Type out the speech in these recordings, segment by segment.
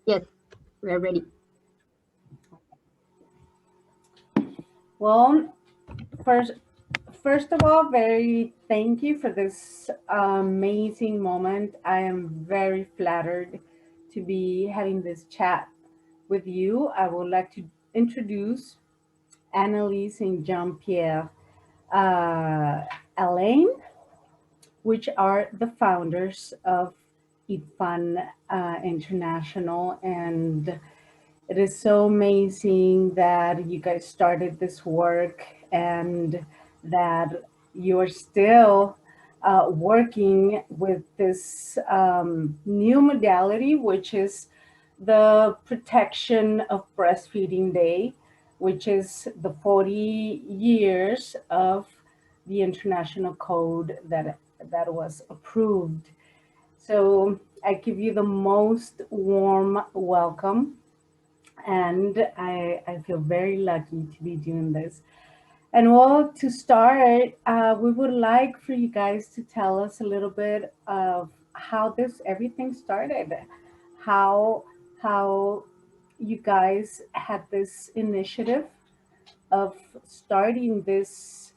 Yes, we're ready. Well, first of all, thank you for this amazing moment. I am very flattered to be having this chat with you. I would like to introduce Annelies and Jean Pierre Allain, which are the founders of IBFAN International. And it is so amazing that you guys started this work and that you're still working with this new modality, which is the Protection of Breastfeeding Day, which is the 40 years of the international code that was approved. So I give you the most warm welcome, and I feel very lucky to be doing this. And well, to start, we would like for you guys to tell us a little bit of how everything started, how you guys had this initiative of starting this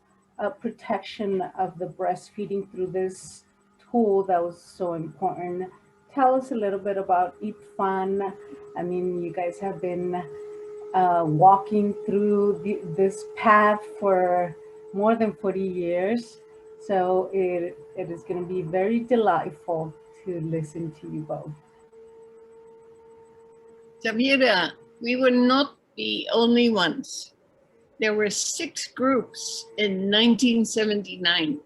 protection of the breastfeeding through this tool that was so important. Tell us a little bit about IBFAN. I mean, you guys have been walking through this path for more than 40 years. So it is going to be very delightful to listen to you both. Javiera, we were not the only ones. There were 6 groups in 1979.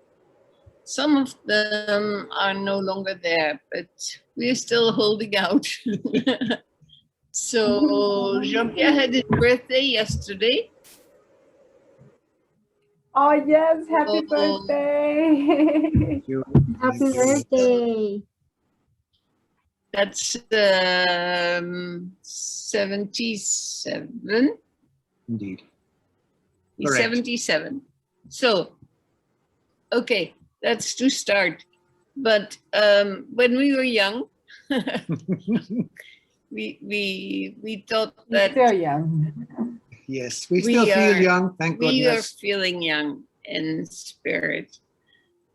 Some of them are no longer there, but we're still holding out. So Jean Pierre had his birthday yesterday. Oh yes, happy birthday. Thank you. Happy birthday. That's 77. Indeed. He's 77. So, okay, that's to start. But when we were young, we thought that still young. Yes, we still feel young, thank goodness. We are feeling young in spirit.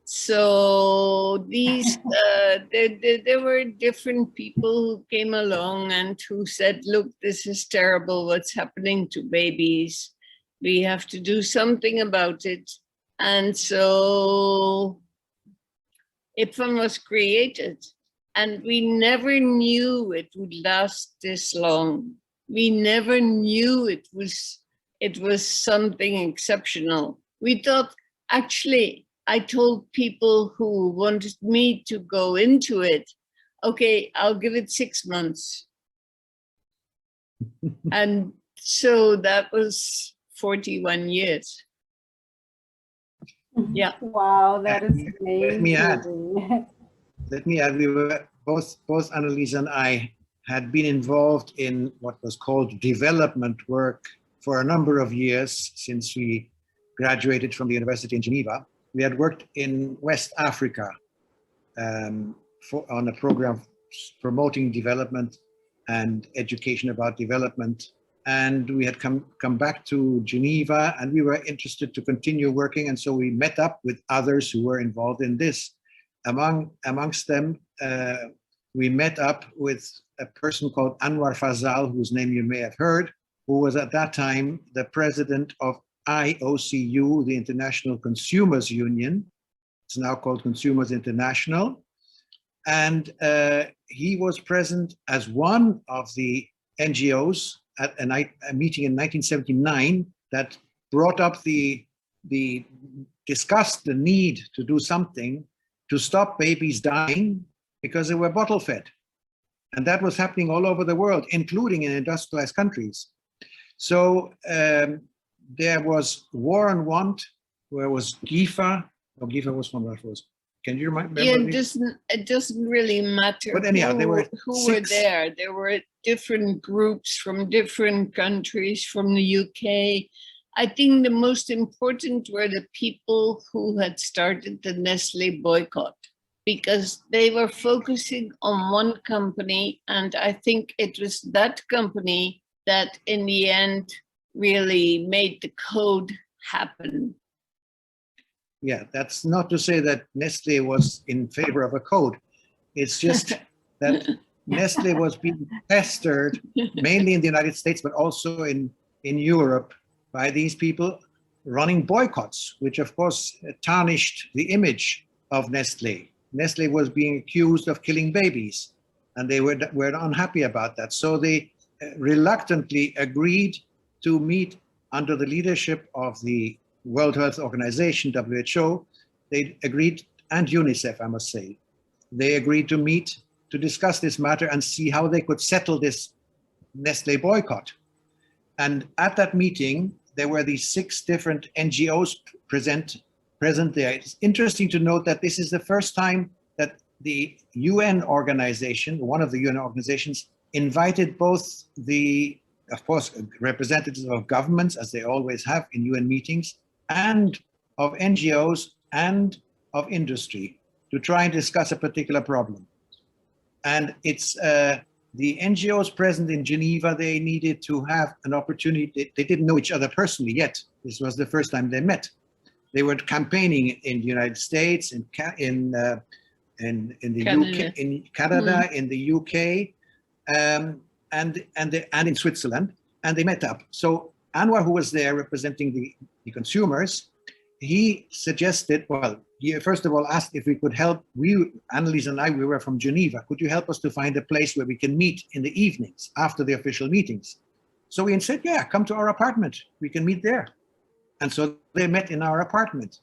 So these, there were different people who came along and who said, look, this is terrible, what's happening to babies. We have to do something about it. And so IBFAN was created, and we never knew it would last this long. We never knew it was something exceptional. We thought, actually, I told people who wanted me to go into it, okay, I'll give it 6 months. And so that was 41 years. Yeah. Wow, that is amazing. Let me add, we were both Annelies and I had been involved in what was called development work for a number of years since we graduated from the University in Geneva. We had worked in West Africa on a program promoting development and education about development. And we had come back to Geneva, and we were interested to continue working. And so we met up with others who were involved in this. Amongst them, we met up with a person called Anwar Fazal, whose name you may have heard, who was at that time the president of IOCU, the International Consumers Union. It's now called Consumers International. And he was present as one of the NGOs at a meeting in 1979 that brought up discussed the need to do something to stop babies dying because they were bottle fed. And that was happening all over the world, including in industrialized countries. So there was War on Want, where was GIFA. Oh, GIFA was one of those. Can you remember? Yeah, it doesn't really matter. But anyhow, who were there. There were different groups from different countries, from the UK. I think the most important were the people who had started the Nestle boycott. because they were focusing on one company, and I think it was that company that in the end really made the code happen. Yeah, that's not to say that Nestle was in favor of a code. It's just that Nestle was being pestered, mainly in the United States, but also in Europe, by these people running boycotts, which of course tarnished the image of Nestle. Nestle was being accused of killing babies, and they were unhappy about that. So they reluctantly agreed to meet under the leadership of the World Health Organization, WHO. They agreed, and UNICEF, I must say, they agreed to meet to discuss this matter and see how they could settle this Nestle boycott. And at that meeting, there were these 6 different NGOs present there. It's interesting to note that this is the first time that the UN organization, one of the UN organizations, invited both the, of course, representatives of governments, as they always have in UN meetings, and of NGOs and of industry to try and discuss a particular problem. And it's the NGOs present in Geneva, they needed to have an opportunity. They didn't know each other personally yet. This was the first time they met. They were campaigning in the United States, in the Canada. UK, in Canada, in the UK, and in Switzerland, and they met up. So Anwar, who was there representing the consumers, he suggested, well, he first of all asked if we could help. Annelies and I, we were from Geneva. Could you help us to find a place where we can meet in the evenings after the official meetings? So we said, yeah, come to our apartment. We can meet there. And so they met in our apartment.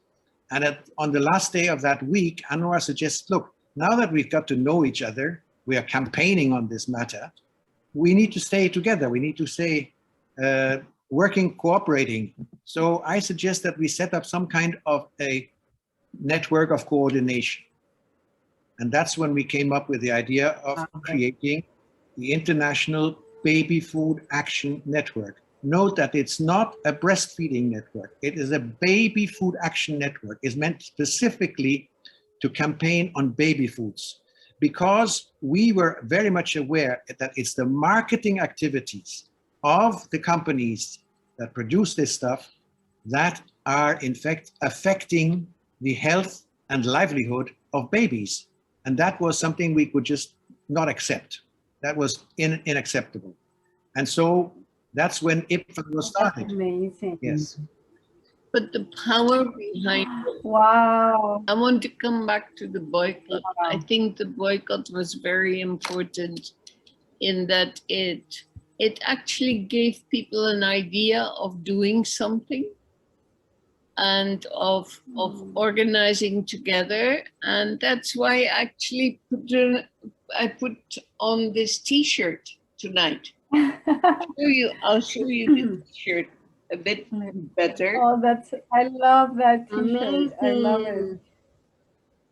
And on the last day of that week, Anwar suggests, look, now that we've got to know each other, we are campaigning on this matter, we need to stay together. We need to stay working, cooperating. So I suggest that we set up some kind of a network of coordination. And that's when we came up with the idea of creating the International Baby Food Action Network. Note that it's not a breastfeeding network. It is a baby food action network. It's meant specifically to campaign on baby foods, because we were very much aware that it's the marketing activities of the companies that produce this stuff that are in fact affecting the health and livelihood of babies. And that was something we could just not accept. That was unacceptable. And so that's when IBFAN was started. That's amazing. Yes. But the power behind it, Wow. I want to come back to the boycott. Wow. I think the boycott was very important in that it actually gave people an idea of doing something and of organizing together. And that's why I actually I put on this T-shirt tonight. I'll show you the T-shirt a bit better. Oh, I love that T-shirt. I love it. Amazing.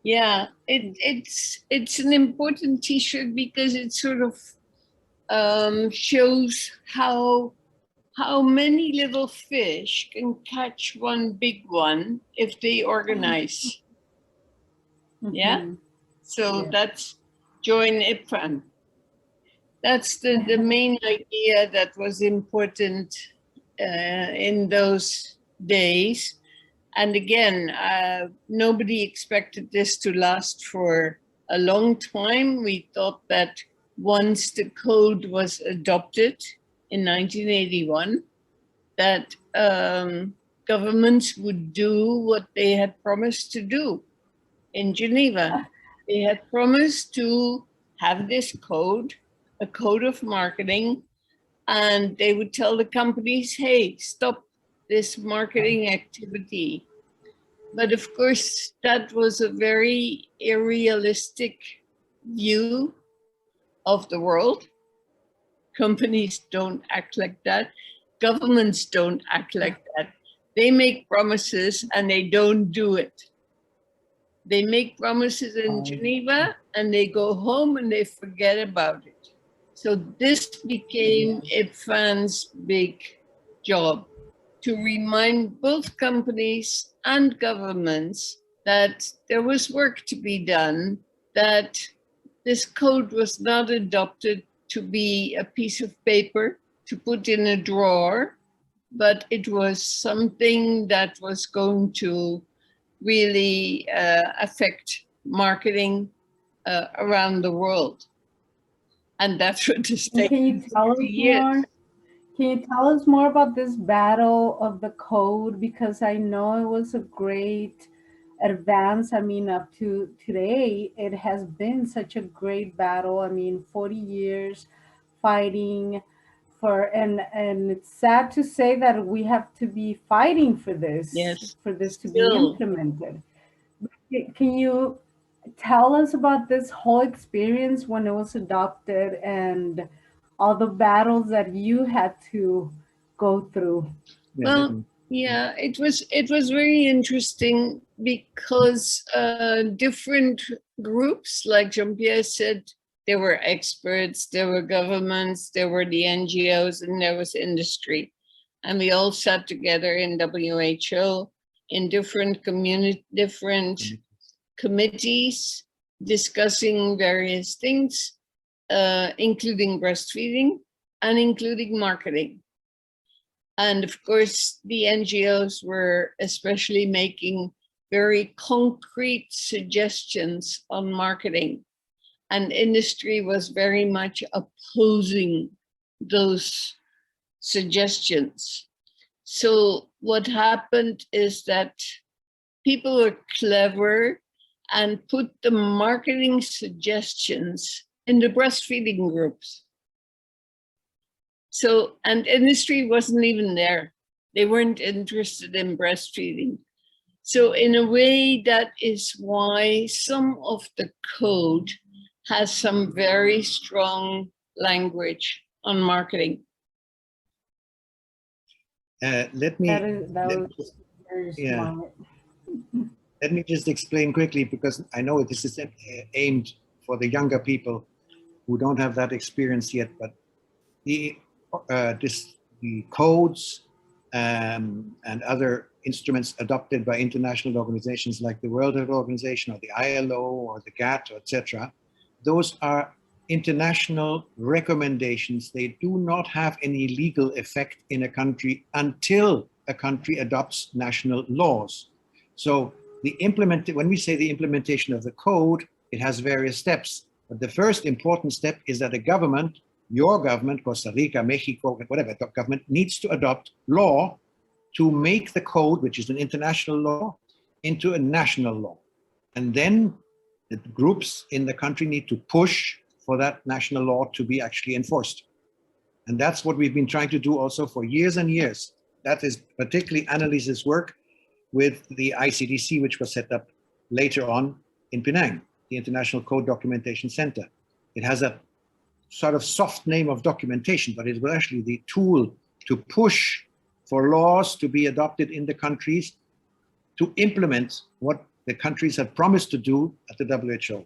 Yeah, it's an important T-shirt because it sort of shows how many little fish can catch one big one if they organize. Yeah, so that's join IBFAN. That's the main idea that was important in those days. And again, nobody expected this to last for a long time. We thought that once the code was adopted in 1981, that governments would do what they had promised to do in Geneva. They had promised to have this code, a code of marketing, and they would tell the companies, hey, stop this marketing activity. But of course, that was a very unrealistic view of the world. Companies don't act like that. Governments don't act like that. They make promises and they don't do it. They make promises in Geneva and they go home and they forget about it. So this became IBFAN's big job, to remind both companies and governments that there was work to be done that this code was not adopted to be a piece of paper to put in a drawer, but it was something that was going to really affect marketing around the world. And that's what this And can you tell us more? Can you tell us more about this battle of the code? Because I know it was a great advance. I mean, up to today, it has been such a great battle. I mean, 40 years fighting for, and it's sad to say that we have to be fighting for this, Yes, for this to be implemented. Can you tell us about this whole experience when it was adopted and all the battles that you had to go through? Well, yeah, it was very interesting because different groups, like Jean Pierre said, there were experts, there were governments, there were the NGOs, and there was industry. And we all sat together in WHO in different committees discussing various things, including breastfeeding and including marketing. And of course, the NGOs were especially making very concrete suggestions on marketing. And industry was very much opposing those suggestions. So what happened is that people were clever and put the marketing suggestions in the breastfeeding groups. So, and industry wasn't even there. They weren't interested in breastfeeding. So in a way, that is why some of the code has some very strong language on marketing. Let me just explain quickly, because I know this is aimed for the younger people who don't have that experience yet, but the codes and other instruments adopted by international organizations like the World Health Organization or the ILO or the GATT, etc., those are international recommendations. They do not have any legal effect in a country until a country adopts national laws. So when we say the implementation of the code, it has various steps. But the first important step is that the government, your government, Costa Rica, Mexico, whatever government, needs to adopt law to make the code, which is an international law, into a national law. And then the groups in the country need to push for that national law to be actually enforced. And that's what we've been trying to do also for years and years. That is particularly Annelies' work with the ICDC, which was set up later on in Penang, the International Code Documentation Center. It has a sort of soft name of documentation, but it was actually the tool to push for laws to be adopted in the countries to implement what the countries have promised to do at the WHO.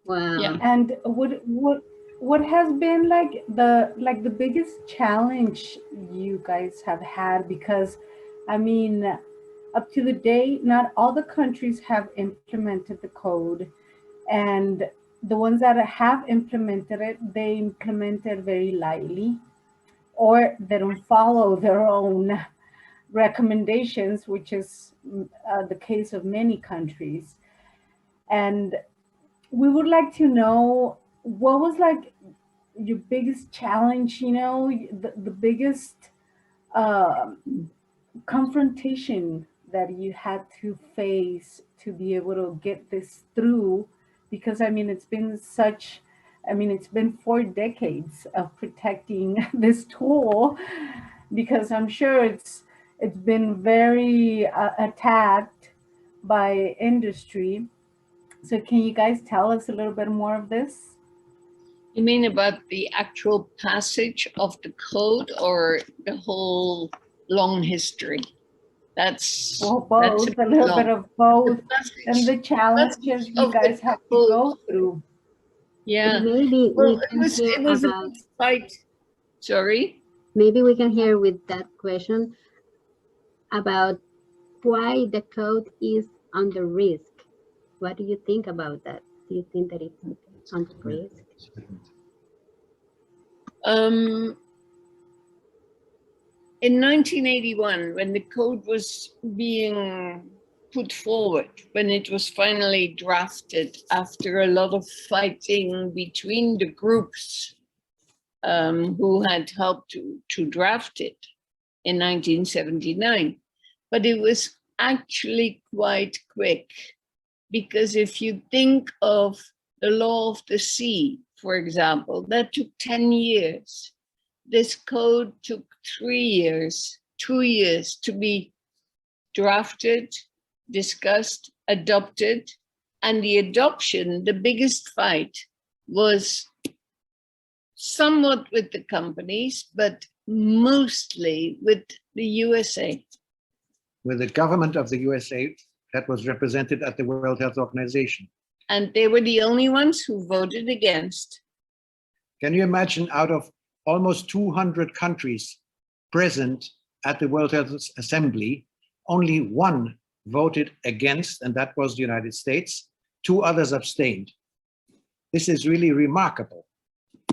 Wow. Yeah. And what has been like the biggest challenge you guys have had? Because I mean, up to the day, not all the countries have implemented the code, and the ones that have implemented it, they implement it very lightly, or they don't follow their own recommendations, which is the case of many countries. And we would like to know, what was like your biggest challenge, the biggest confrontation that you had to face to be able to get this through? Because I mean, it's been 4 decades of protecting this tool, because I'm sure it's been very attacked by industry. So can you guys tell us a little bit more of this? You mean about the actual passage of the code or the whole long history? That's both, that's a little bit of both, and the challenges you guys have to go through. Yeah. Maybe Well, we can hear it was about. a fight. Sorry. Maybe we can hear with that question about why the code is under risk. What do you think about that? Do you think that it's on the risk? In 1981, when the code was being put forward, when it was finally drafted after a lot of fighting between the groups who had helped to draft it in 1979. But it was actually quite quick, because if you think of the law of the sea, for example, that took 10 years. This code took 3 years, 2 years to be drafted, discussed, adopted, and the adoption, the biggest fight, was somewhat with the companies, but mostly with the USA. With the government of the USA that was represented at the World Health Organization. And they were the only ones who voted against. Can you imagine, out of almost 200 countries present at the World Health Assembly, only one voted against, and that was the United States. 2 others abstained. This is really remarkable.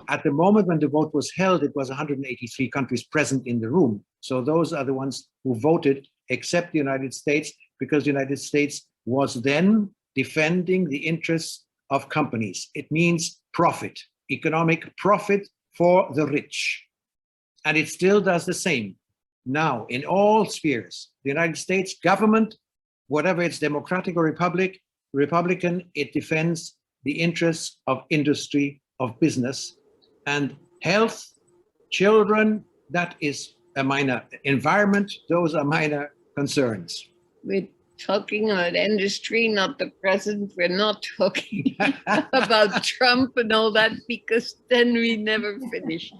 At the moment when the vote was held, it was 183 countries present in the room. So those are the ones who voted, except the United States, because the United States was then defending the interests of companies. It means profit, economic profit for the rich. And it still does the same. Now, in all spheres, the United States government, whatever it's Democratic or Republican, it defends the interests of industry, of business, and health, children, that is a minor. Environment, those are minor concerns. We're talking about industry, not the present. We're not talking about Trump and all that, because then we never finish.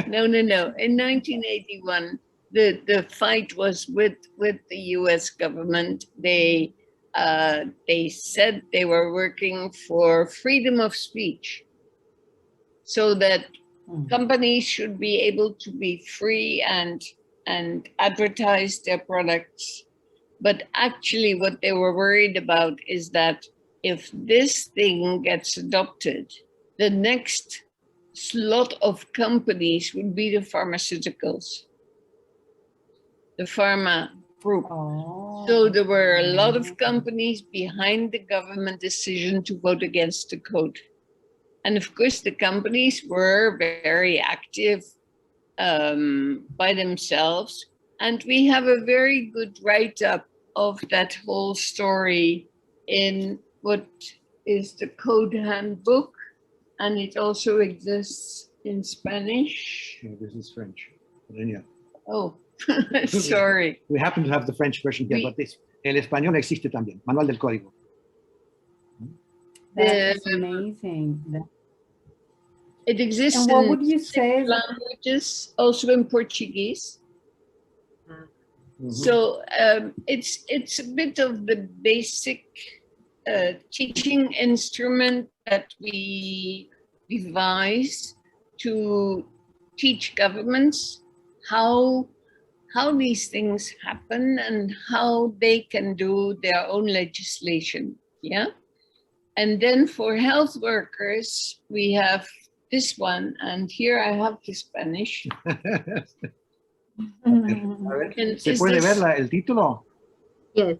No. In 1981, the fight was with the US government. They said they were working for freedom of speech, so that companies should be able to be free and advertise their products. But actually what they were worried about is that if this thing gets adopted, the next slot of companies would be the pharmaceuticals, the pharma group. Oh. So there were a lot of companies behind the government decision to vote against the code. And of course, the companies were very active by themselves. And we have a very good write-up of that whole story in what is the Code Handbook. And it also exists in Spanish. No, this is French. Yeah. Oh, sorry. We happen to have the French version here, but this, el español existe también, Manual del Código. That's amazing. It exists And what in would you say? languages, also in Portuguese. So it's a bit of the basic teaching instrument that we devise to teach governments how these things happen and how they can do their own legislation. Yeah. And then for health workers, we have this one, and here I have the Spanish. ¿Se puede ver el título? Yes.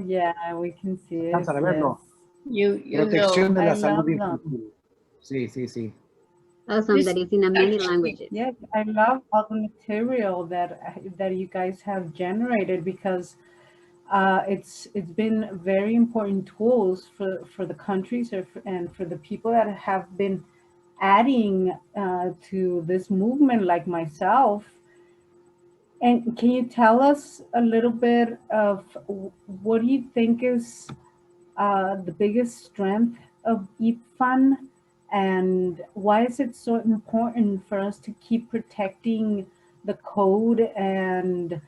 Yeah, we can see it. Vamos a verlo. You Protección de I la love salud them. infantil. Sí. Awesome, that is in many actually- languages. Yes, I love all the material that you guys have generated, because it's been very important tools for the countries and for the people that have been adding to this movement, like myself. And can you tell us a little bit of what do you think is the biggest strength of IBFAN, and why is it so important for us to keep protecting the code and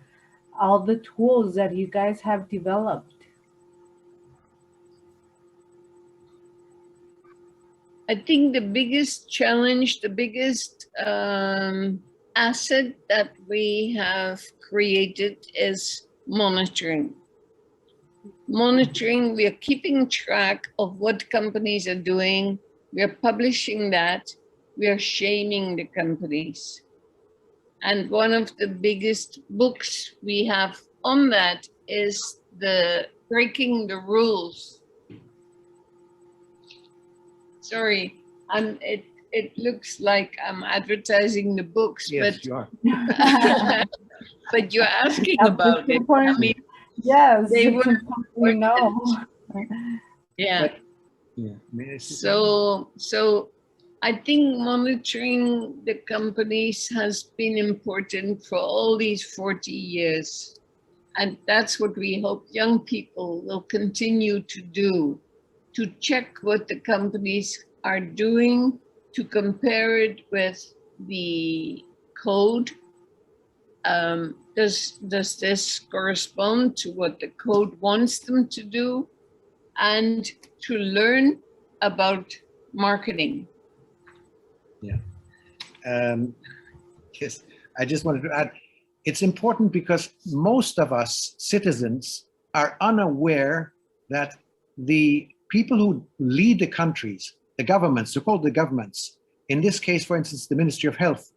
all the tools that you guys have developed? I think the biggest challenge, the biggest asset that we have created is monitoring. monitoring, we are keeping track of what companies are doing. We are publishing that. We are shaming the companies. And one of the biggest books we have on that is the Breaking the Rules. Sorry, it looks like I'm advertising the books, Yes, but you are. but you're asking about it. I mean, yes, they it's were something we know. yeah. Yeah. So I think monitoring the companies has been important for all these 40 years. And that's what we hope young people will continue to do, to check what the companies are doing, to compare it with the code. Does this correspond to what the code wants them to do? And to learn about marketing. Yeah. Yes, I just wanted to add, it's important because most of us citizens are unaware that the people who lead the countries, the governments, so-called the governments, in this case, for instance, the Ministry of Health,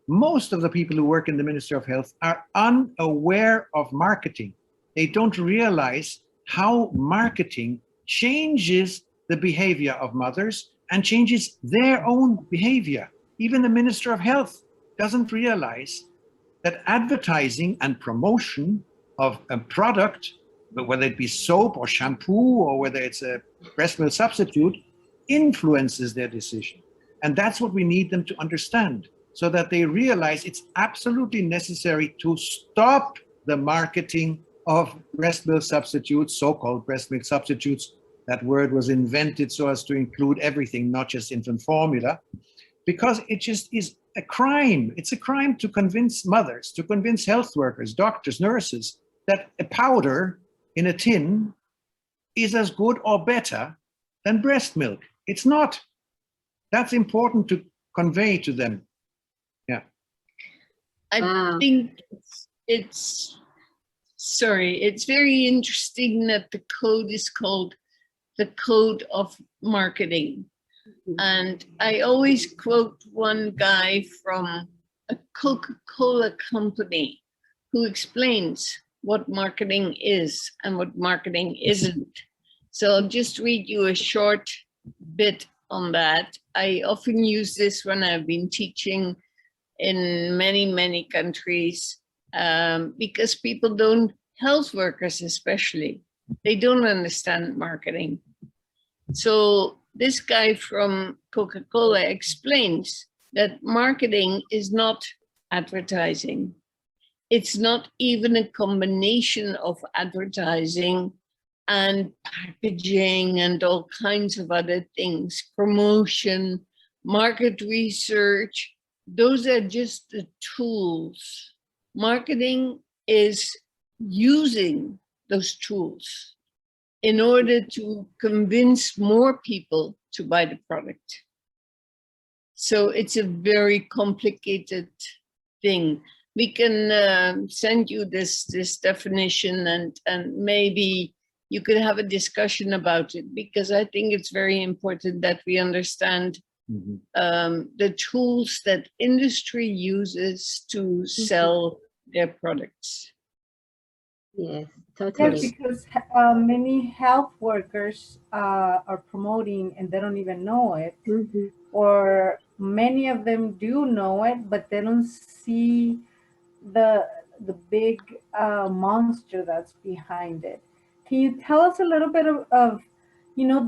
most of the people who work in the Ministry of Health are unaware of marketing. They don't realize how marketing changes the behavior of mothers and changes their own behavior. Even the Minister of Health doesn't realize that advertising and promotion of a product, whether it be soap or shampoo or whether it's a breast milk substitute, influences their decision. And that's what we need them to understand, so that they realize it's absolutely necessary to stop the marketing of breast milk substitutes, so-called breast milk substitutes. That word was invented so as to include everything, not just infant formula, because it just is a crime. It's a crime to convince mothers, to convince health workers, doctors, nurses, that a powder in a tin is as good or better than breast milk. It's not. That's important to convey to them. Yeah. I think it's very interesting that the code is called the Code of Marketing. And I always quote one guy from a Coca-Cola company who explains what marketing is and what marketing isn't. So I'll just read you a short bit on that. I often use this when I've been teaching in many countries, because people don't, health workers especially, they don't understand marketing. So this guy from Coca-Cola explains that marketing is not advertising. It's not even a combination of advertising and packaging and all kinds of other things, promotion, market research. Those are just the tools. Marketing is using those tools in order to convince more people to buy the product. So it's a very complicated thing. We can send you this definition, and maybe you could have a discussion about it, because I think it's very important that we understand the tools that industry uses to sell their products. Yes, totally. Yes, because many health workers are promoting and they don't even know it, or many of them do know it, but they don't see the big monster that's behind it. Can you tell us a little bit of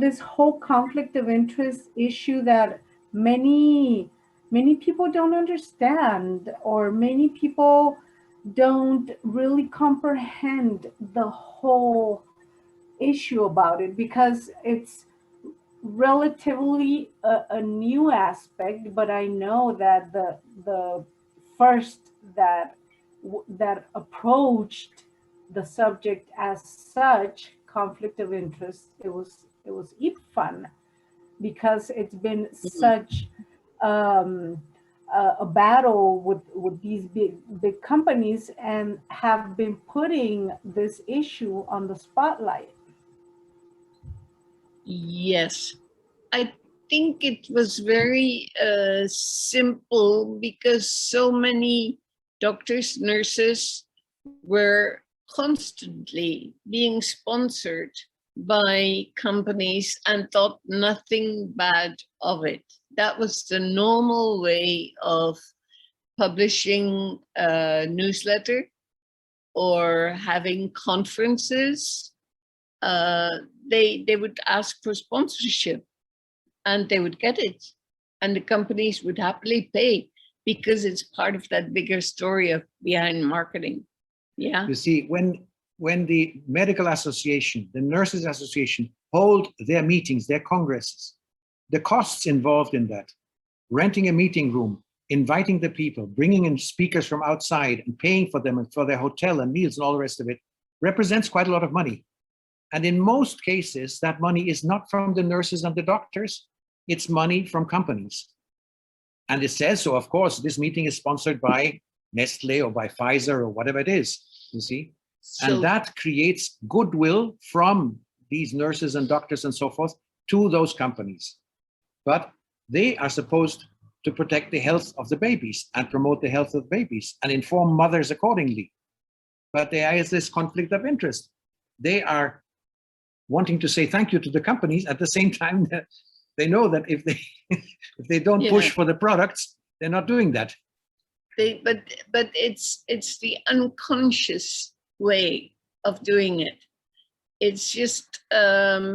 this whole conflict of interest issue that many people don't understand, or many people don't really comprehend the whole issue about it, because it's relatively a new aspect, but I know that the first that approached the subject as such, conflict of interest, it was IBFAN, because it's been such a battle with these big companies, and have been putting this issue on the spotlight. Yes, I think it was very simple because so many doctors, nurses were constantly being sponsored by companies and thought nothing bad of it. That was the normal way of publishing a newsletter or having conferences. They would ask for sponsorship and they would get it. And the companies would happily pay because it's part of that bigger story of behind marketing. Yeah. You see, when the medical association, the nurses association hold their meetings, their congresses, the costs involved in that, renting a meeting room, inviting the people, bringing in speakers from outside and paying for them and for their hotel and meals and all the rest of it, represents quite a lot of money. And in most cases, that money is not from the nurses and the doctors, it's money from companies. And it says so, of course, this meeting is sponsored by Nestle or by Pfizer or whatever it is, you see? So, And that creates goodwill from these nurses and doctors and so forth to those companies. But they are supposed to protect the health of the babies and promote the health of babies and inform mothers accordingly. But there is this conflict of interest. They are wanting to say thank you to the companies at the same time that they know that if they don't push for the products, they're not doing that. but it's the unconscious way of doing it. It's just when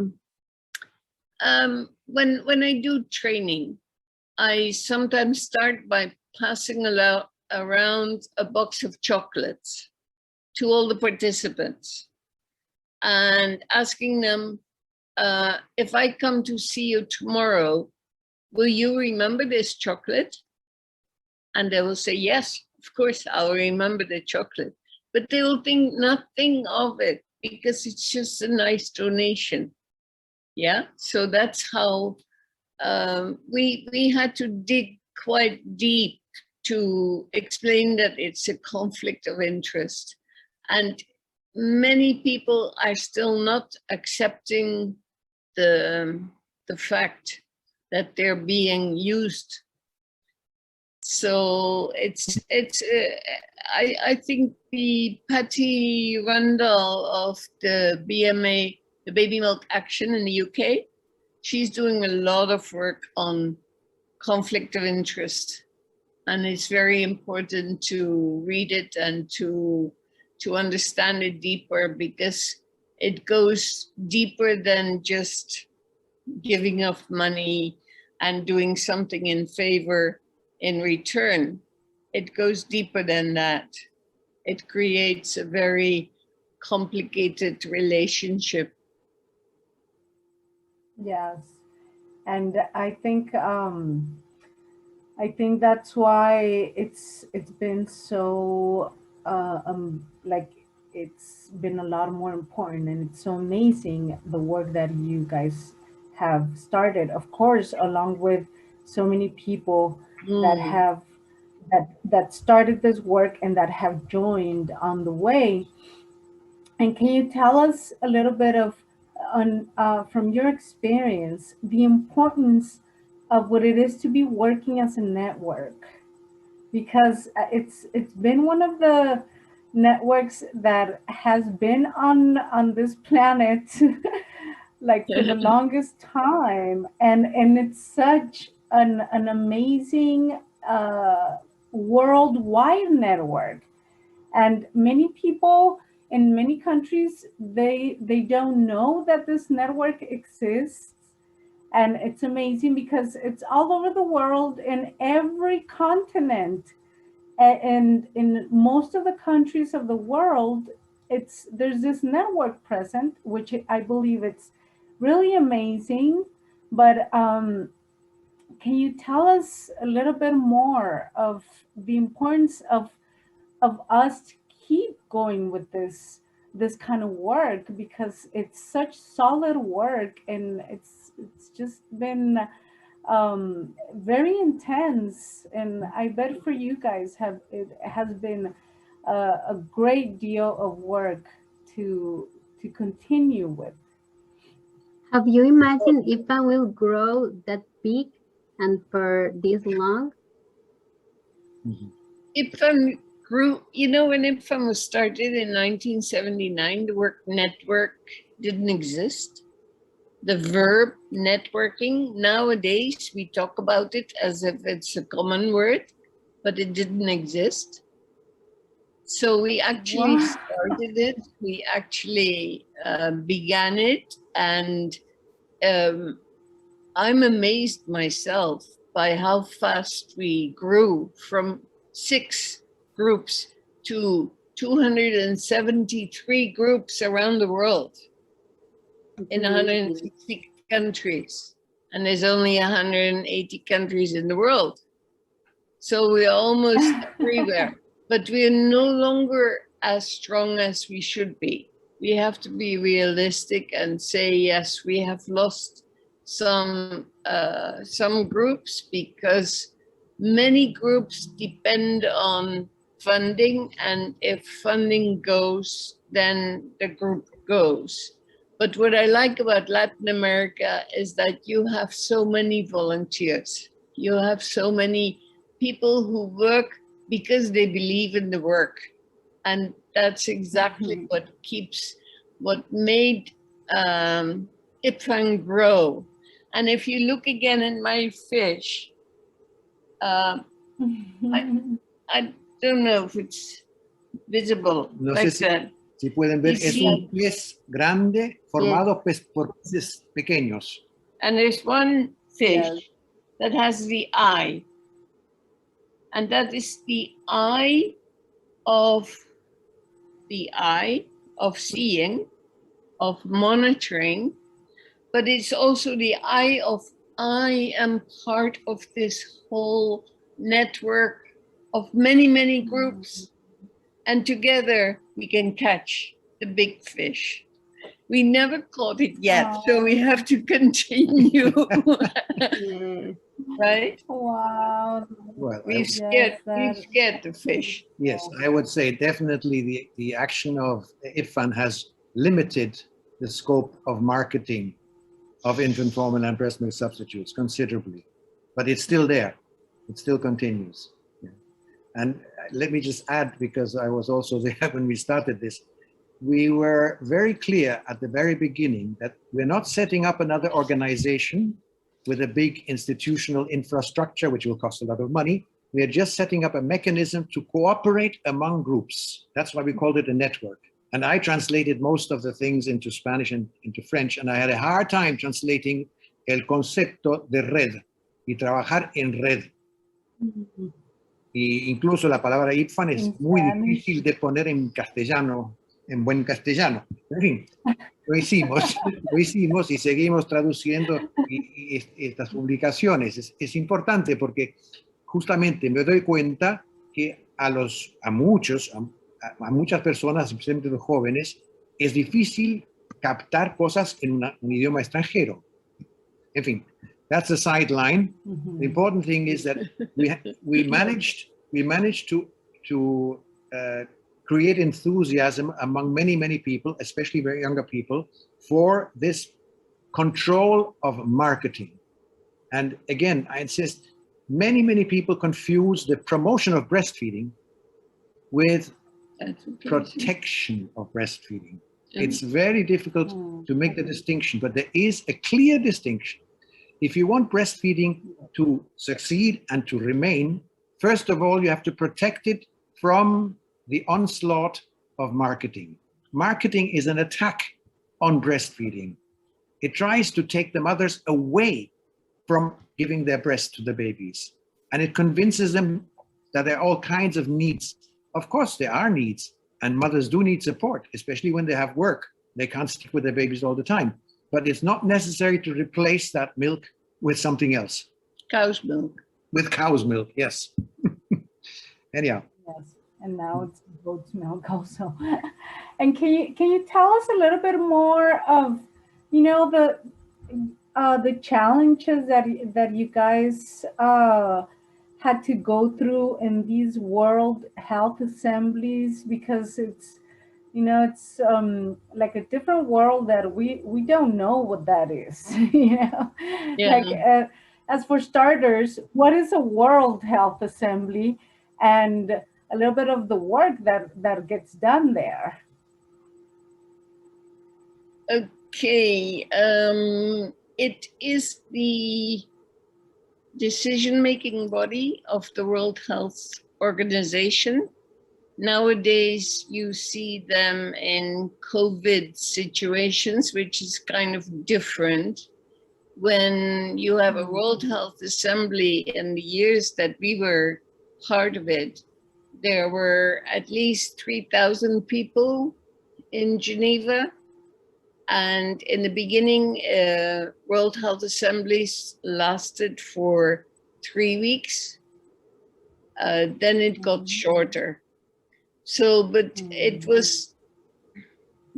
I do training, I sometimes start by passing around a box of chocolates to all the participants and asking them, if I come to see you tomorrow, will you remember this chocolate? And they will say, yes, of course, I'll remember the chocolate. But they will think nothing of it because it's just a nice donation. Yeah, so that's how we had to dig quite deep to explain that it's a conflict of interest. And many people are still not accepting the fact that they're being used. So I think the Patty Rundle of the BMA, the Baby Milk Action in the UK, she's doing a lot of work on conflict of interest. And it's very important to read it and to understand it deeper, because it goes deeper than just giving of money and doing something in favor in return. It goes deeper than that. It creates a very complicated relationship. Yes, and I think that's why it's been so like it's been a lot more important, and it's so amazing the work that you guys have started, of course, along with so many people that have that started this work and that have joined on the way. And can you tell us a little bit of from your experience, the importance of what it is to be working as a network? Because it's been one of the networks that has been on this planet like for the longest time, and it's such an amazing worldwide network, and many people in many countries, they don't know that this network exists. And it's amazing because it's all over the world, in every continent, and in most of the countries of the world, there's this network present, which I believe it's really amazing. But can you tell us a little bit more of the importance of us to keep going with this kind of work, because it's such solid work, and it's just been very intense, and I bet for you guys it has been a great deal of work to continue with. Have you imagined IBFAN will grow that big and for this long? IBFAN grew, you know, when IBFAN was started in 1979, the word network didn't exist. The verb networking, nowadays we talk about it as if it's a common word, but it didn't exist. So we actually started it, we actually began it, and I'm amazed myself by how fast we grew from 6 groups to 273 groups around the world in 160 countries. And there's only 180 countries in the world. So we're almost everywhere, but we're no longer as strong as we should be. We have to be realistic and say, yes, we have lost some groups because many groups depend on funding, and if funding goes, then the group goes. But what I like about Latin America is that you have so many volunteers. You have so many people who work because they believe in the work. And that's exactly what made IBFAN grow. And if you look again at my fish, I don't know if it's visible No like sé that. si pueden ver, You es see? un pez grande formado por peces pequeños. And there's one fish Yes. that has the eye. And that is the eye of seeing, of monitoring, but it's also the eye of I am part of this whole network of many, many groups. And together we can catch the big fish. We never caught it yet, so we have to continue. Yes. Right? Wow. Well, We've scared the fish. yes, I would say definitely the action of IBFAN has limited the scope of marketing of infant formula and breast milk substitutes considerably, but it's still there. It still continues. Yeah. And let me just add, because I was also there when we started this, we were very clear at the very beginning that we're not setting up another organization with a big institutional infrastructure, which will cost a lot of money. We are just setting up a mechanism to cooperate among groups. That's why we called it a network. And I translated most of the things into Spanish and into French, and I had a hard time translating el concepto de red y trabajar en red. Y incluso la palabra IBFAN es muy difícil de poner en castellano, en buen castellano. En fin, lo hicimos y seguimos traduciendo estas publicaciones. Es importante porque justamente me doy cuenta que a muchas personas, especialmente los jóvenes, es difícil captar cosas en un idioma extranjero. En fin, that's a sideline. The important thing is that we managed to create enthusiasm among many people, especially very younger people, for this control of marketing. And again, I insist, many people confuse the promotion of breastfeeding with protection of breastfeeding. It's very difficult to make the distinction, but there is a clear distinction. If you want breastfeeding to succeed and to remain, first of all, you have to protect it from the onslaught of marketing. Marketing is an attack on breastfeeding. It tries to take the mothers away from giving their breast to the babies. And it convinces them that there are all kinds of needs. Of course, there are needs, and mothers do need support, especially when they have work. They can't stick with their babies all the time. But it's not necessary to replace that milk with something else. Cow's milk. With cow's milk, yes. Anyhow. Yes, and now it's goat's milk also. And can you tell us a little bit more of, you know, the challenges that you guys had to go through in these World Health Assemblies, because it's you know, it's like a different world that we don't know what that is. You know, Yeah. like as for starters, what is a World Health Assembly, and a little bit of the work that gets done there. Okay, it is the decision-making body of the World Health Organization. Nowadays, you see them in COVID situations, which is kind of different. When you have a World Health Assembly in the years that we were part of it, there were at least 3,000 people in Geneva. And in the beginning, World Health Assemblies lasted for 3 weeks. Then it got shorter. So, but it was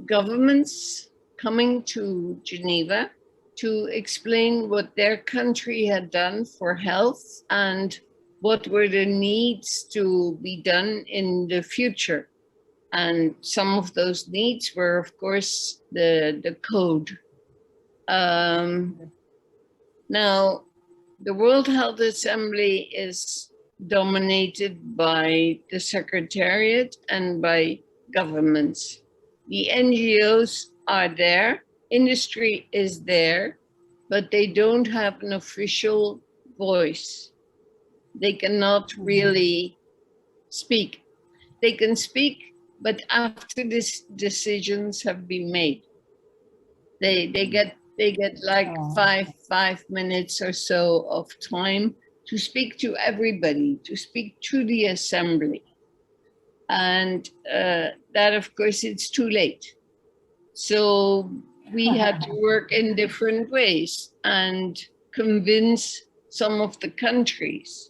governments coming to Geneva to explain what their country had done for health and what were the needs to be done in the future. And some of those needs were, of course, the code. Now, the World Health Assembly is dominated by the Secretariat and by governments. The NGOs are there, industry is there, but they don't have an official voice. They cannot really speak. They can speak, but after these decisions have been made, they get like five minutes or so of time to speak to everybody, to speak to the assembly. And that, of course, it's too late. So we had to work in different ways and convince some of the countries,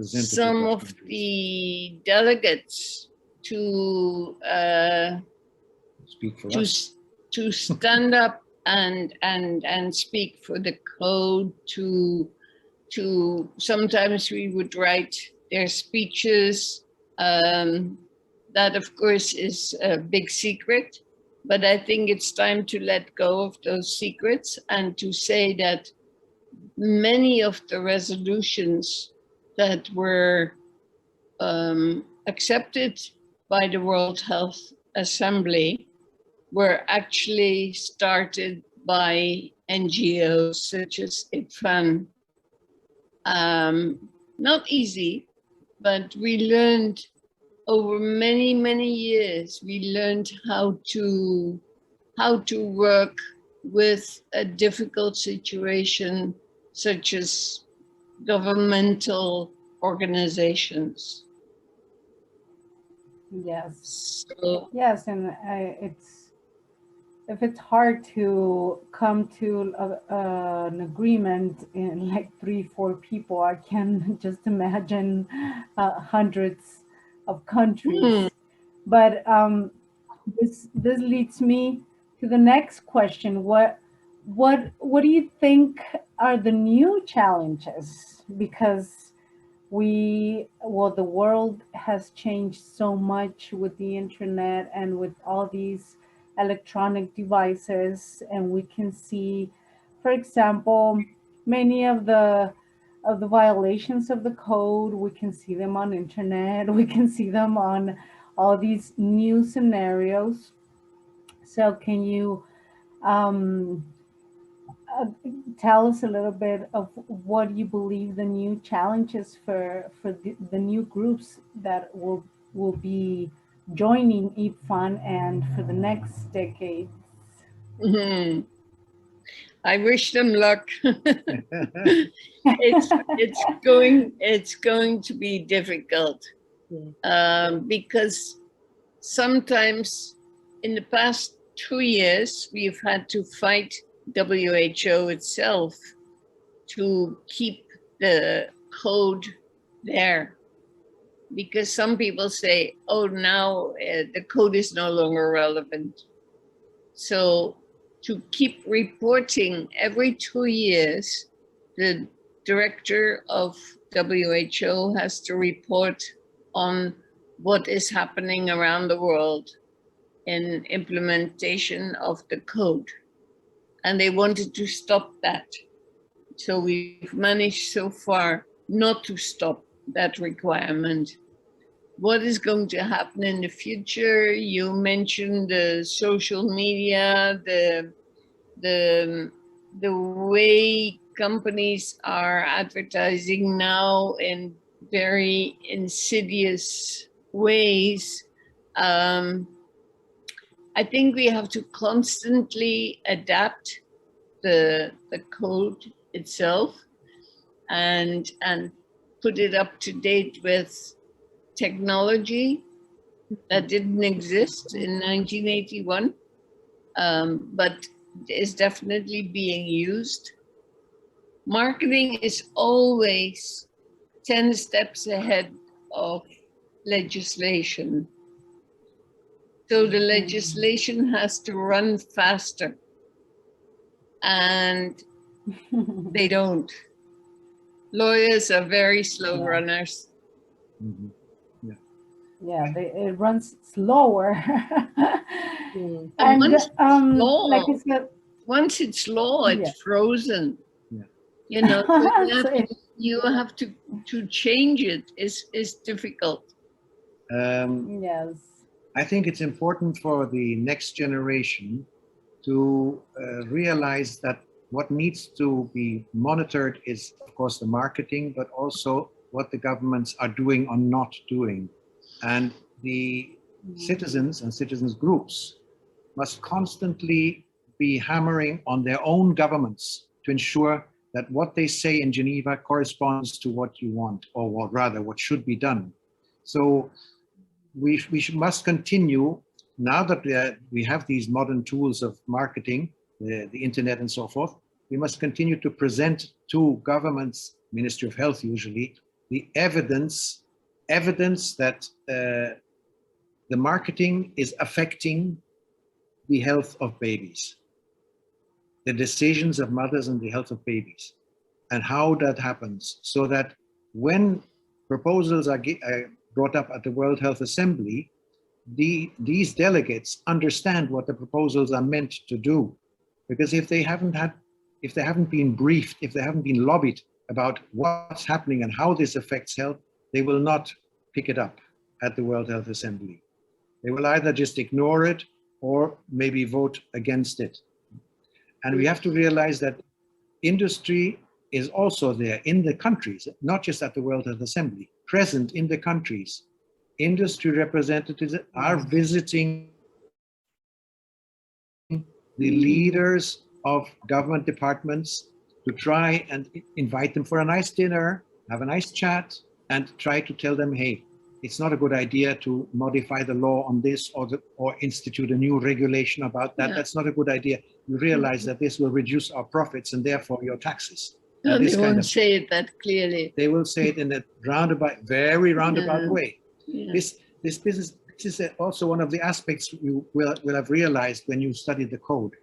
some of the delegates to speak for to, us. to stand up and speak for the code, to sometimes we would write their speeches. That, of course, is a big secret, but I think it's time to let go of those secrets and to say that many of the resolutions that were accepted by the World Health Assembly were actually started by NGOs such as IBFAN. Not easy, but we learned over many, many years, we learned how to work with a difficult situation such as governmental organizations. Yes. So, yes, and if it's hard to come to an agreement in like 3-4 people, I can just imagine hundreds of countries. But this leads me to the next question. What do you think are the new challenges? Because the world has changed so much with the internet and with all these electronic devices, and we can see, for example, many of the violations of the code. We can see them on internet. We can see them on all these new scenarios. So can you tell us a little bit of what you believe the new challenges for the new groups that will be joining IBFAN and for the next decade? I wish them luck. It's going to be difficult because sometimes in the past 2 years we've had to fight WHO itself to keep the code there, because some people say, oh, now the code is no longer relevant. So to keep reporting every 2 years, the director of WHO has to report on what is happening around the world. in implementation of the code. And they wanted to stop that. So we've managed so far not to stop that requirement. What is going to happen in the future? You mentioned the social media, the way companies are advertising now in very insidious ways. I think we have to constantly adapt the code itself and put it up to date with technology that didn't exist in 1981, but is definitely being used. Marketing is always 10 steps ahead of legislation. So the legislation has to run faster, and they don't. Lawyers are very slow runners. Mhm. Yeah, it runs slower. And And once it's law, like I said, once it's law, it's Yeah. frozen. Yeah. You know, so So you have to change it is difficult. yes. I think it's important for the next generation to realize that what needs to be monitored is, of course, the marketing, but also what the governments are doing or not doing. And the citizens and citizens groups must constantly be hammering on their own governments to ensure that what they say in Geneva corresponds to what you want, or what should be done. So we must continue, now that we have these modern tools of marketing, the internet and so forth, we must continue to present to governments, Ministry of Health usually, the evidence that the marketing is affecting the health of babies, the decisions of mothers and the health of babies, and how that happens, so that when proposals are brought up at the World Health Assembly, these delegates understand what the proposals are meant to do. Because if they haven't been briefed, if they haven't been lobbied about what's happening and how this affects health, they will not pick it up at the World Health Assembly. They will either just ignore it or maybe vote against it. And we have to realize that industry is also there in the countries, not just at the World Health Assembly, present in the countries. Industry representatives are visiting the leaders of government departments to try and invite them for a nice dinner, have a nice chat, and try to tell them, hey, it's not a good idea to modify the law on this or institute a new regulation about that. Yeah. That's not a good idea. You realize that this will reduce our profits and therefore your taxes. No, they won't say it that clearly. They will say it in a very roundabout way. Yeah. This business is also one of the aspects you will have realized when you study the code,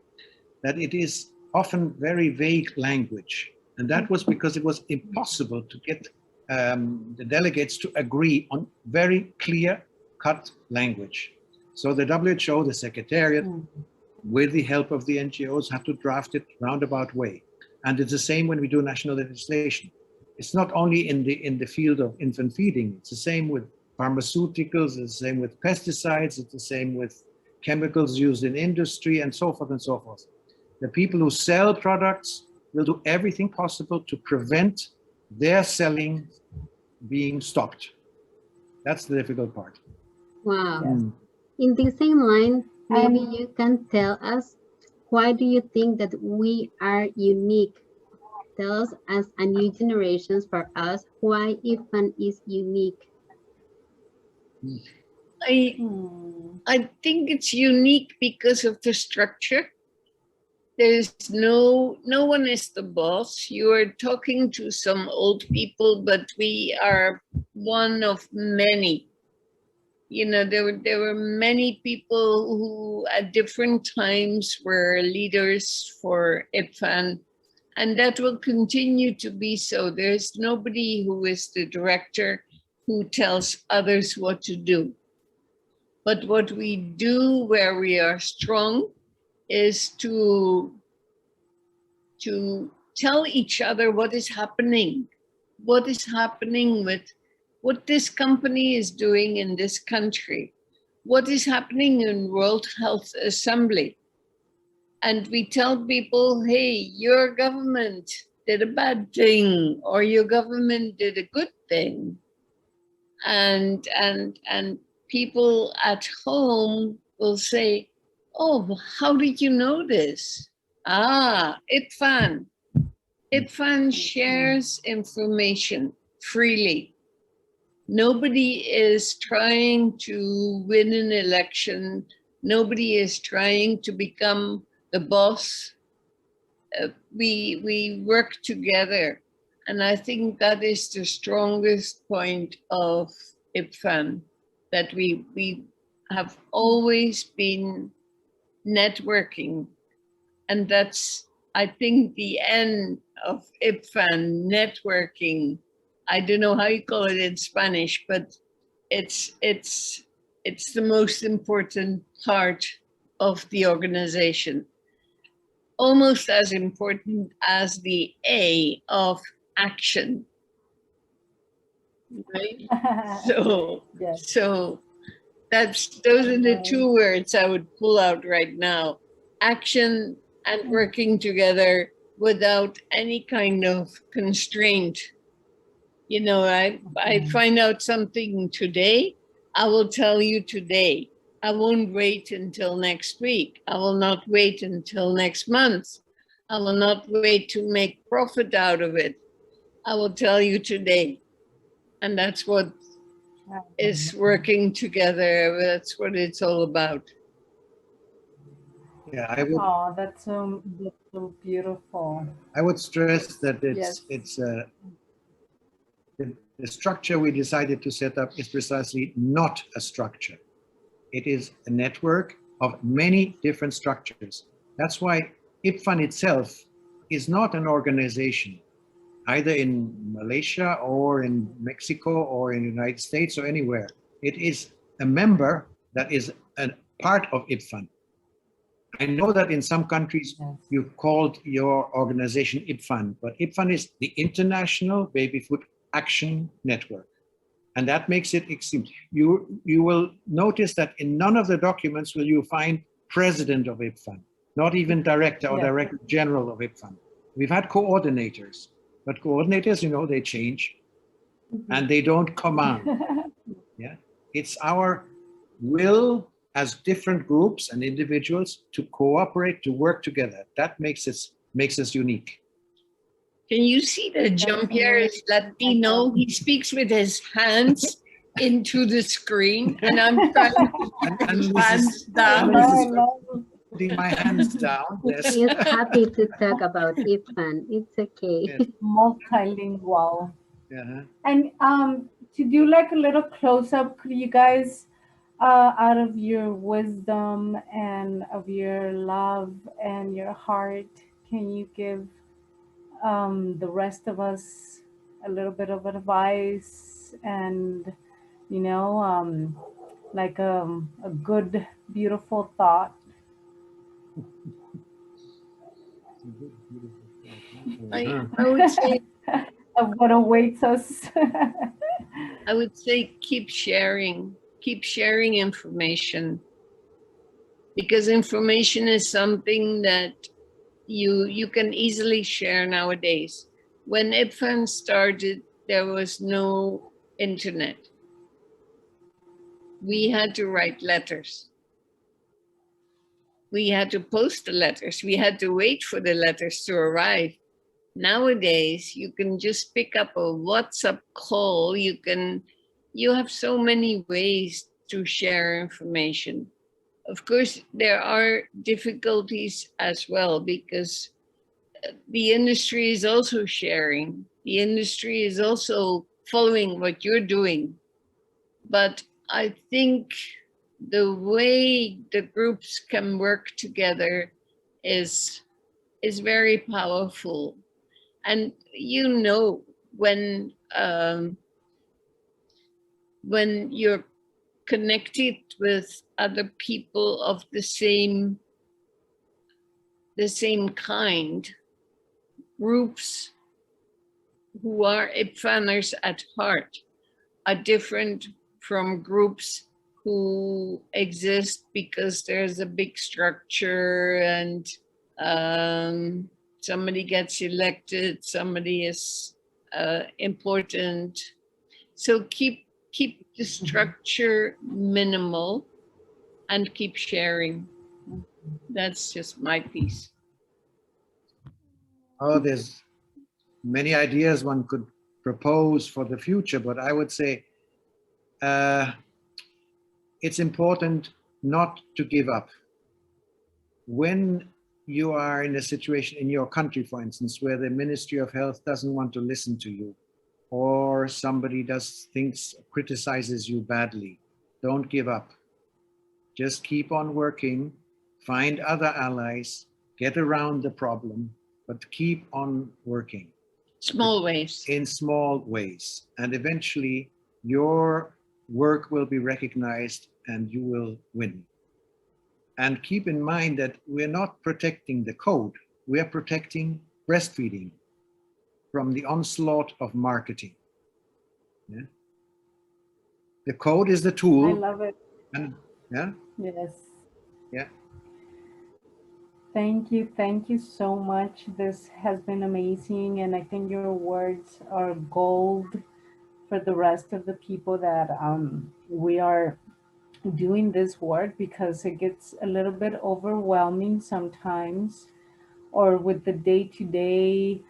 that it is often very vague language. And that was because it was impossible to get the delegates to agree on very clear-cut language. So the WHO, the Secretariat, with the help of the NGOs, have to draft it roundabout way. And it's the same when we do national legislation. It's not only in the field of infant feeding, it's the same with pharmaceuticals, it's the same with pesticides, it's the same with chemicals used in industry, and so forth and so forth. The people who sell products will do everything possible to prevent their selling being stopped. That's the difficult part. Wow. In the same line, maybe you can tell us, why do you think that we are unique? Tell us, as a new generation, for us, why IBFAN is unique. I think it's unique because of the structure. There's no one is the boss. You are talking to some old people, but we are one of many. You know, there were many people who at different times were leaders for IBFAN, and that will continue to be so. There's nobody who is the director who tells others what to do. But what we do where we are strong is to tell each other what is happening with what this company is doing in this country, what is happening in World Health Assembly. And we tell people, hey, your government did a bad thing, or your government did a good thing. And people at home will say, oh, how did you know this? IBFAN. IBFAN shares information freely. Nobody is trying to win an election. Nobody is trying to become the boss. We work together. And I think that is the strongest point of IBFAN, that we have always been networking. And that's, I think, the end of IBFAN, networking. I don't know how you call it in Spanish, but it's the most important part of the organization. Almost as important as the A of action. Right? So, yes. so those are the two words I would pull out right now. Action and working together without any kind of constraint. You know, I find out something today, I will tell you today. I won't wait until next week. I will not wait until next month. I will not wait to make profit out of it. I will tell you today. And that's what is working together. That's what it's all about. Yeah, I would. Oh, that's so beautiful. I would stress that Yes. the structure we decided to set up is precisely not a structure. It is a network of many different structures. That's why IBFAN itself is not an organization, either in Malaysia or in Mexico or in the United States or anywhere. It is a member that is a part of IBFAN. I know that in some countries you've called your organization IBFAN, but IBFAN is the International Baby Food Action Network. And that makes it extreme. You will notice that in none of the documents will you find president of IBFAN, not even director or director general of IBFAN. We've had coordinators, but coordinators, you know, they change and they don't command. Yeah, it's our will as different groups and individuals to cooperate, to work together. That makes us unique. Can you see that Jean Pierre is Latino? He speaks with his hands into the screen, and I'm trying to put my hands down. Putting my hands down. Yes. He is happy to talk about IBFAN. It's okay. Yes. Multilingual. Uh-huh. And to do like a little close up, could you guys, out of your wisdom and of your love and your heart, can you give the rest of us a little bit of advice and, you know, like a good, beautiful thought? I would say of what awaits us. I would say keep sharing information, because information is something that you can easily share nowadays. When IBFAN started, there was no internet. We had to write letters. We had to post the letters. We had to wait for the letters to arrive. Nowadays, you can just pick up a WhatsApp call. You have so many ways to share information. Of course, there are difficulties as well, because the industry is also sharing. The industry is also following what you're doing. But I think the way the groups can work together is very powerful. And you know, when your connect it with other people of the same kind, groups who are IBFANers at heart are different from groups who exist because there's a big structure and somebody gets elected, somebody is important. So keep the structure minimal and keep sharing. That's just my piece. Oh, there's many ideas one could propose for the future, but I would say it's important not to give up. When you are in a situation in your country, for instance, where the Ministry of Health doesn't want to listen to you, or somebody criticizes you badly, don't give up. Just keep on working, find other allies, get around the problem, but keep on working. Small ways. In small ways. And eventually your work will be recognized and you will win. And keep in mind that we're not protecting the code, we are protecting breastfeeding from the onslaught of marketing. Yeah? The code is the tool. I love it. And, yeah? Yes. Yeah. Thank you so much. This has been amazing, and I think your words are gold for the rest of the people that we are doing this work, because it gets a little bit overwhelming sometimes, or with the day-to-day,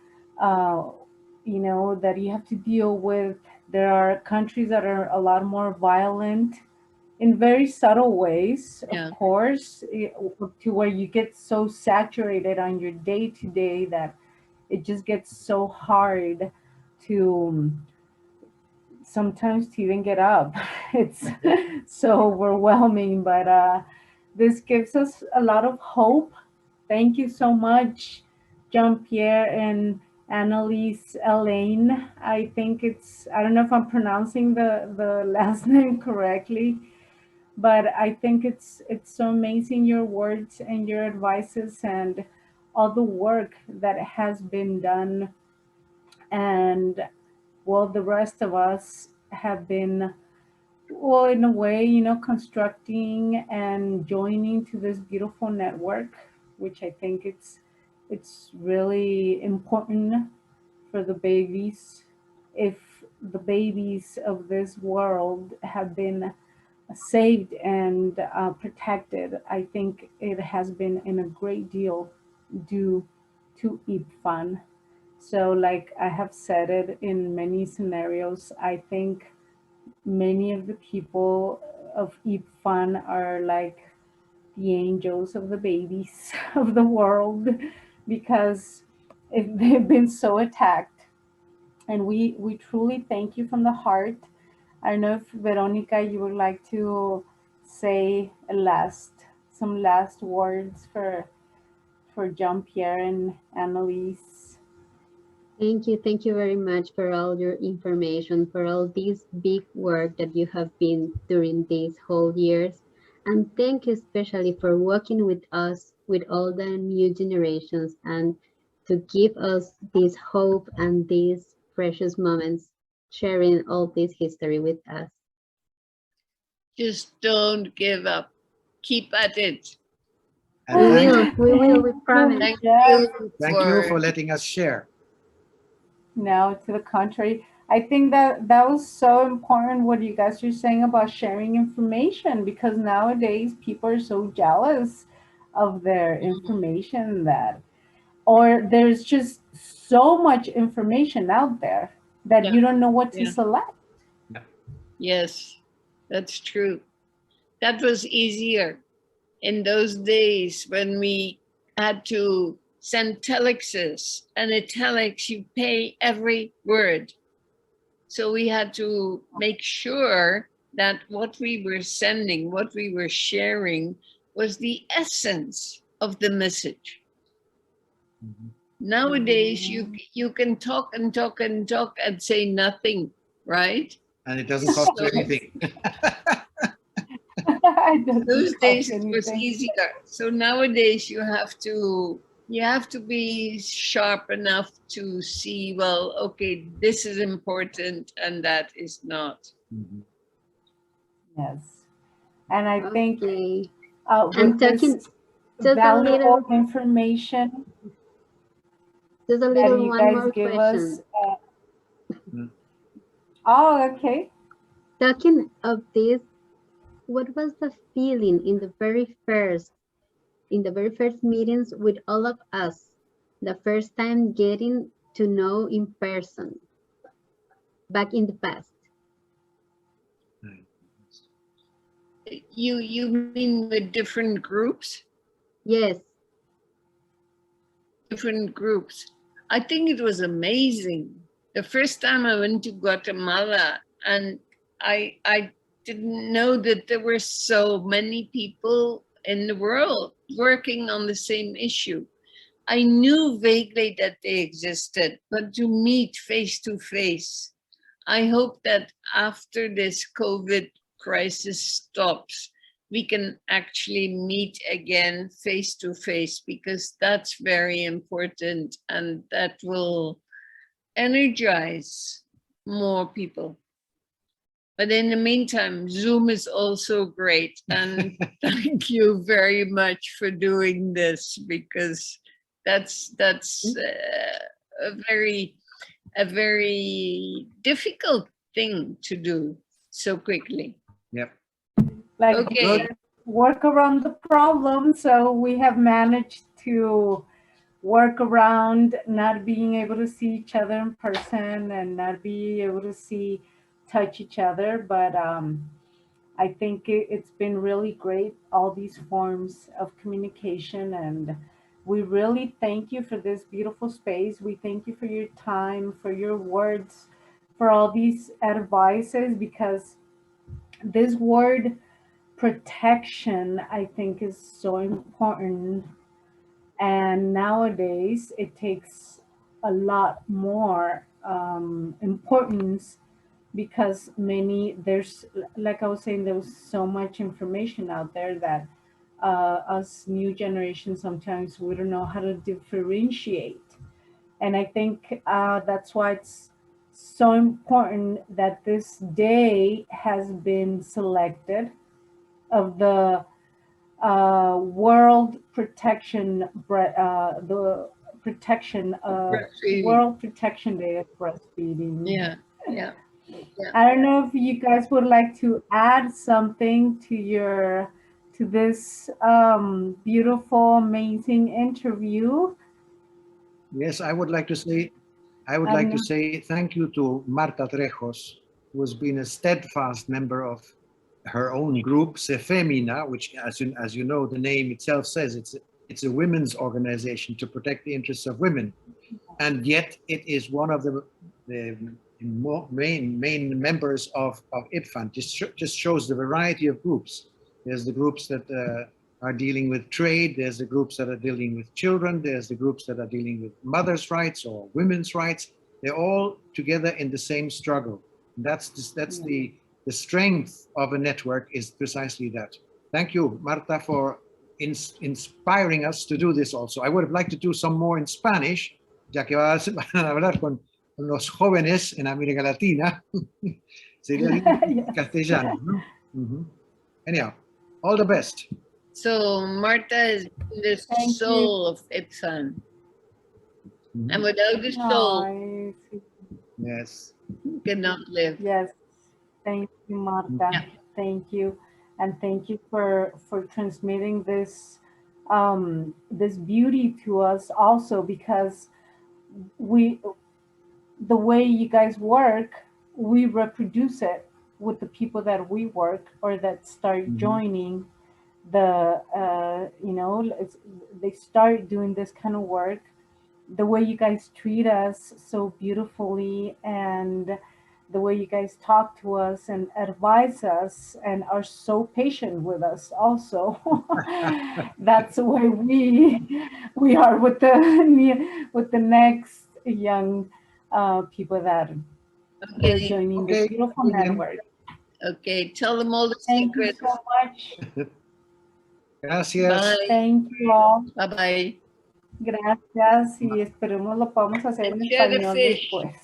you know, that you have to deal with. There are countries that are a lot more violent in very subtle ways, of course, to where you get so saturated on your day-to-day that it just gets so hard to sometimes to even get up. It's so overwhelming, but this gives us a lot of hope. Thank you so much, Jean Pierre and Annelies Allain. I think I don't know if I'm pronouncing the last name correctly, but I think it's so amazing, your words and your advices and all the work that has been done. And well, the rest of us have been, well, in a way, you know, constructing and joining to this beautiful network, which I think it's really important for the babies. If the babies of this world have been saved and protected, I think it has been in a great deal due to IBFAN. So like I have said it in many scenarios, I think many of the people of IBFAN are like the angels of the babies of the world, because they've been so attacked. And we truly thank you from the heart. I don't know if Veronica, you would like to say some last words for Jean Pierre and Annelies. Thank you very much for all your information, for all this big work that you have been during these whole years. And thank you especially for working with us, with all the new generations, and to give us this hope and these precious moments, sharing all this history with us. Just don't give up. Keep at it. And we will, we promise. Thank you for letting us share. No, to the contrary. I think that was so important what you guys are saying about sharing information, because nowadays people are so jealous of their information or there's just so much information out there that you don't know what to select. Yes, that's true. That was easier in those days when we had to send telexes, and a telex, you pay every word. So we had to make sure that what we were sending, what we were sharing, was the essence of the message. Mm-hmm. Nowadays, you can talk and talk and talk and say nothing, right? And it doesn't cost you anything. Those days it was easier. So nowadays you have to be sharp enough to see, well, okay, this is important and that is not. Mhm. Yes. And I think Okay. with this just a valuable little, information just a that little you one guys more give question. us. Mm. Oh, okay. Talking of this, what was the feeling in the very first meetings with all of us, the first time getting to know in person back in the past? You mean with different groups? Yes. Different groups. I think it was amazing. The first time I went to Guatemala, and I didn't know that there were so many people in the world working on the same issue. I knew vaguely that they existed, but to meet face to face, I hope that after this COVID crisis stops, we can actually meet again face to face, because that's very important and that will energize more people. But in the meantime, Zoom is also great. And thank you very much for doing this, because that's a very difficult thing to do so quickly. Yep. Like, Okay. work around the problem. So we have managed to work around not being able to see each other in person and not being able to touch each other. But I think it's been really great, all these forms of communication. And we really thank you for this beautiful space. We thank you for your time, for your words, for all these advices, because this word protection, I think, is so important. And nowadays it takes a lot more importance, because there's, like I was saying, there's so much information out there that us new generations, sometimes we don't know how to differentiate. And I think that's why it's so important that this day has been selected of the world protection, the protection of Breastfeeding. World Protection Day of Breastfeeding. Yeah. I don't know if you guys would like to add something to this beautiful, amazing interview. Yes, I would like to say thank you to Marta Trejos, who has been a steadfast member of her own group, Sefemina, which, as you know, the name itself says it's a women's organization to protect the interests of women, and yet it is one of the main members of IBFAN. Just shows the variety of groups. There's the groups that are dealing with trade. There's the groups that are dealing with children. There's the groups that are dealing with mothers' rights or women's rights. They're all together in the same struggle. And that's the strength of a network, is precisely that. Thank you, Marta, for inspiring us to do this also. I would have liked to do some more in Spanish, ya que van a hablar con los jóvenes en América Latina. Sería en castellano, ¿no? Mm-hmm. Anyhow, all the best. So Marta is the soul of IBFAN. Mm-hmm. And without the soul, yes, you cannot live. Yes. Thank you, Marta. Yeah. Thank you. And thank you for transmitting this this beauty to us also, because the way you guys work, we reproduce it with the people that we work or that start joining the they start doing this kind of work. The way you guys treat us so beautifully, and the way you guys talk to us and advise us and are so patient with us also. That's the way we are with the next young people that are joining this beautiful network. Okay, tell them all the Thank you secrets. so much. Gracias. Bye. Thank you all. Bye-bye. Gracias y esperemos lo podamos hacer en Share the español fish. después.